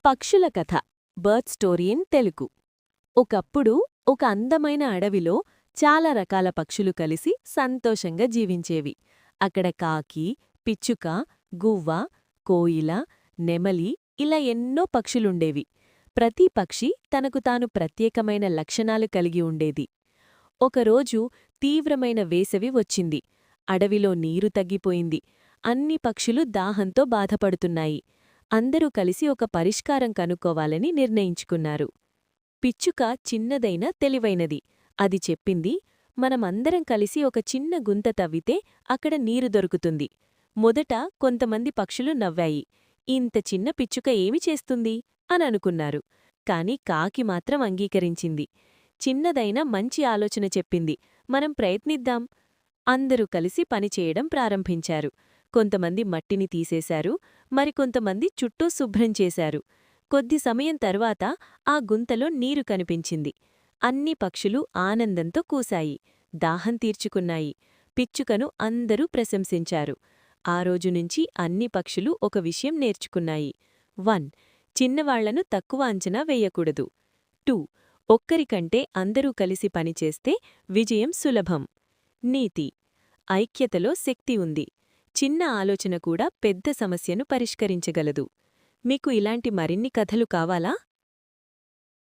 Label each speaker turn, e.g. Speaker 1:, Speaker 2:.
Speaker 1: పక్షుల కథ bird story in Telugu. ఒకప్పుడు ఒక అందమైన అడవిలో చాలా రకాల పక్షులు కలిసి సంతోషంగా జీవించేవి. అక్కడ కాకి, పిచ్చుక, గువ్వ, కోయిల, నెమలి ఇలా ఎన్నో పక్షులుండేవి. ప్రతి పక్షి తనకు తాను ప్రత్యేకమైన లక్షణాలు కలిగి ఉండేది. ఒకరోజు తీవ్రమైన వేసవి వచ్చింది. అడవిలో నీరు తగ్గిపోయింది. అన్ని పక్షులు దాహంతో బాధపడుతున్నాయి. అందరూ కలిసి ఒక పరిష్కారం కనుక్కోవాలని నిర్ణయించుకున్నారు. పిచ్చుక చిన్నదైనా తెలివైనది. అది చెప్పింది, మనమందరం కలిసి ఒక చిన్న గుంత తవ్వితే అక్కడ నీరు దొరుకుతుంది. మొదట కొంతమంది పక్షులు నవ్వాయి. ఇంత చిన్న పిచ్చుక ఏమి చేస్తుంది అననుకున్నారు. కాని కాకి మాత్రం అంగీకరించింది. చిన్నదైనా మంచి ఆలోచన చెప్పింది, మనం ప్రయత్నిద్దాం. అందరూ కలిసి పనిచేయడం ప్రారంభించారు. కొంతమంది మట్టిని తీసేశారు, మరికొంతమంది చుట్టూ శుభ్రం చేశారు. కొద్ది సమయం తర్వాత ఆ గుంతలో నీరు కనిపించింది. అన్ని పక్షులు ఆనందంతో కూశాయి, దాహం తీర్చుకున్నాయి. పిచ్చుకను అందరూ ప్రశంసించారు. ఆ రోజునుంచి అన్ని పక్షులు ఒక విషయం నేర్చుకున్నాయి. 1. చిన్నవాళ్లను తక్కువ అంచనా వేయకూడదు. 2. ఒక్కరికంటే అందరూ కలిసి పనిచేస్తే విజయం సులభం. నీతి: ఐక్యతలో శక్తి ఉంది. చిన్న ఆలోచన కూడా పెద్ద సమస్యను పరిష్కరించగలదు. మీకు ఇలాంటి మరిన్ని కథలు కావాలా?